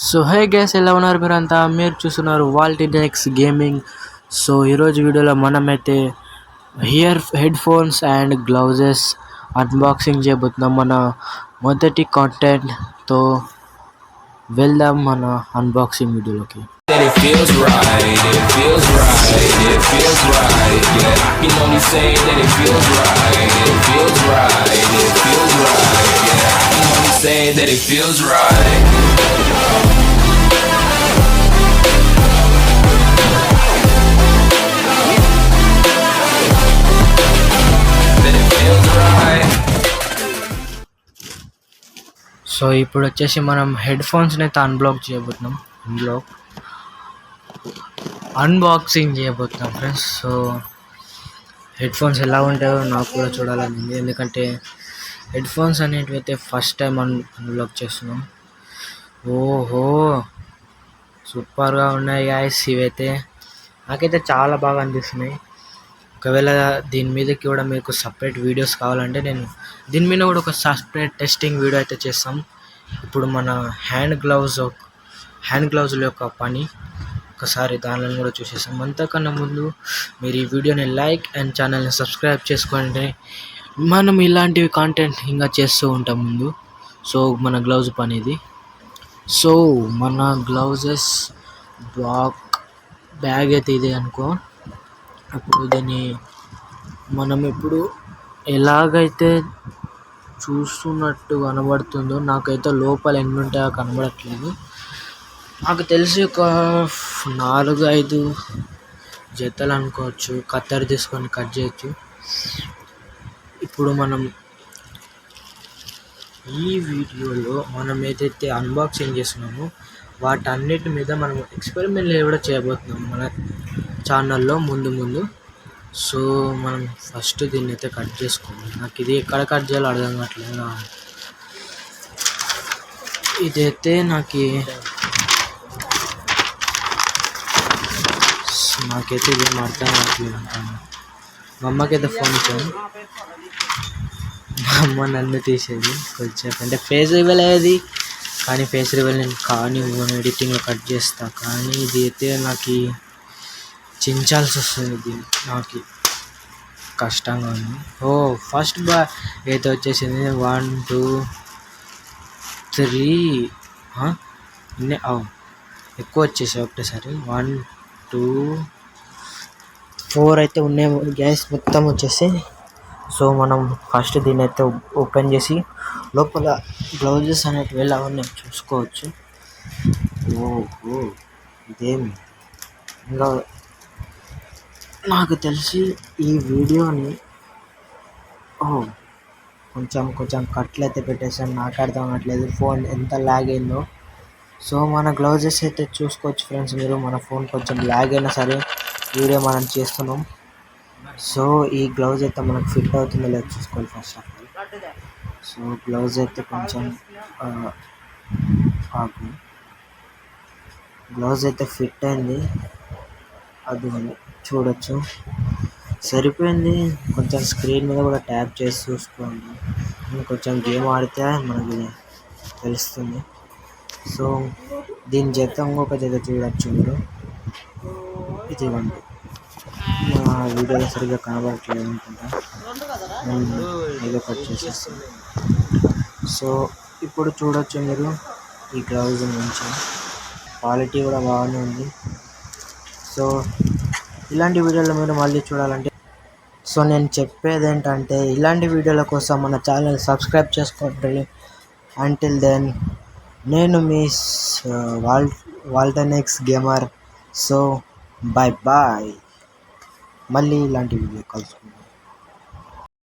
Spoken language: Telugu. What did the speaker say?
సో హే గైస్, ఎలా ఉన్నారు మీరంతా? మీరు చూస్తున్నారు వాల్టీనెక్స్ గేమింగ్. సో ఈరోజు వీడియోలో మనమైతే head phones and gloves unboxing చేయబోతున్నాం. మన మొదటి కంటెంట్తో వెళ్దాం మన అన్బాక్సింగ్ వీడియోలోకి. It feels right, it feels right, it feels right, yeah. I can only say that it feels right, it feels right, it feels right, yeah. I can only say that it feels right. That it feels right. So ఇప్పుడు వచ్చేసి మనం హెడ్ ఫోన్స్ని అయితే అన్బాక్సింగ్ చేయబోతున్నాం ఫ్రెండ్స్. సో హెడ్ ఫోన్స్ ఎలా ఉంటాయో నాకు కూడా చూడాలని ఉంది, ఎందుకంటే హెడ్ ఫోన్స్ అనేటివి అయితే ఫస్ట్ టైం అన్లాక్ చేస్తున్నాం. ఓహో, సూపర్గా ఉన్నాయి గాయస్. ఇవైతే నాకైతే చాలా బాగా అనిపిస్తున్నాయి. ఒకవేళ దీని మీదకి కూడా మీకు సపరేట్ వీడియోస్ కావాలంటే నేను దీని మీద కూడా ఒక సపరేట్ టెస్టింగ్ వీడియో అయితే చేస్తాం. ఇప్పుడు మన హ్యాండ్ గ్లౌజుల యొక్క పని ఒకసారి దానిలో కూడా చూసేసాం. అంతకన్నా ముందు మీరు ఈ వీడియోని లైక్ అండ్ ఛానల్ని సబ్స్క్రైబ్ చేసుకోండి. మనం ఇలాంటివి కాంటెంట్ ఇంకా చేస్తూ ఉంటాం ముందు. సో మన గ్లౌజ్ పని ఇది. సో మన గ్లౌజెస్ బ్యాగ్ అయితే ఇది అనుకో. ఇప్పుడు దీన్ని మనం ఇప్పుడు ఎలాగైతే చూస్తున్నట్టు కనబడుతుందో, నాకైతే లోపల ఎన్ని ఉంటాయో కనబడట్లేదు. నాకు తెలిసి ఒక 4-5 జతలు అనుకోవచ్చు. కత్తెర తీసుకొని కట్ చేయొచ్చు. ఇప్పుడు మనం ఈ వీడియోలో మనం ఏదైతే అన్బాక్సింగ్ చేస్తున్నామో వాటన్నిటి మీద మనం ఎక్స్పెరిమెంట్ కూడా చేయబోతున్నాం మన ఛానల్లో ముందు. సో మనం ఫస్ట్ దీన్ని అయితే కట్ చేసుకోవాలి. నాకు ఇది ఎక్కడ కట్ చేయాలో అర్థం కావట్లేదు. ఇదైతే నాకైతే ఇదేం అర్థం కావట్లేదు అంటాను. మా అమ్మకైతే ఫోన్ ఇచ్చాను. మా అమ్మ నన్ను తీసేది కొంచెం, అంటే ఫేస్ రివీల్ అయ్యేది, కానీ ఫేస్ రివీల్ నేను ఎడిటింగ్లో కట్ చేస్తా. కానీ ఇది అయితే నాకు చించాల్సి వస్తుంది. దీన్ని నాకు కష్టంగా ఉంది. ఫస్ట్ అయితే వచ్చేసింది 1 2 3 ఎక్కువ వచ్చేసాయి ఒకటేసారి. 1 2 4 అయితే ఉన్నాయి గ్యాస్ మొత్తం వచ్చేసి. సో మనం ఫస్ట్ దీన్ని అయితే ఓపెన్ చేసి లోపల గ్లౌజెస్ అనేటివి ఎలా ఉన్నాయి చూసుకోవచ్చు. ఓహో, ఇదేమి ఇంకా నాకు తెలిసి ఈ వీడియోని కొంచెం కట్లు అయితే పెట్టేసాను. నాకు అర్థం అవ్వట్లేదు ఫోన్ ఎంత లాగ్ అయిందో. సో మన గ్లౌజెస్ అయితే చూసుకోవచ్చు ఫ్రెండ్స్ మీరు. మన ఫోన్ కొంచెం లాగ్ అయినా సరే వీడియో మనం చేస్తున్నాం. సో ఈ గ్లౌజ్ అయితే మనకు ఫిట్ అవుతుందో లేదో చూసుకోవాలి first of all. So gloves అయితే కొంచెం గ్లౌజ్ అయితే ఫిట్ అయింది, అది చూడొచ్చు, సరిపోయింది. కొంచెం స్క్రీన్ మీద కూడా ట్యాప్ చేసి చూసుకోండి. కొంచెం గేమ్ ఆడితే మనకి తెలుస్తుంది. సో దీని జత ఇంకొక జత చూడొచ్చు మీరు. ఇది ఇవ్వండి, మా వీడియోలో సరిగ్గా కనబడట్లేదు అనుకుంటా, ఏదో కట్ చేసేస్తాను. సో ఇప్పుడు చూడొచ్చు మీరు ఈ గ్లౌజ్ నుంచి క్వాలిటీ కూడా బాగానే ఉంది. సో ఇలాంటి వీడియోలు మీరు మళ్ళీ చూడాలంటే, సో నేను చెప్పేది ఏంటంటే ఇలాంటి వీడియోల కోసం మన ఛానల్ సబ్స్క్రైబ్ చేసుకోండి. అంటిల్ దెన్ నేను మీ వాల్టీనెక్స్ గేమర్. సో బాయ్, మళ్ళీ ఇలాంటి వీడియో కలుసుకుంటాం.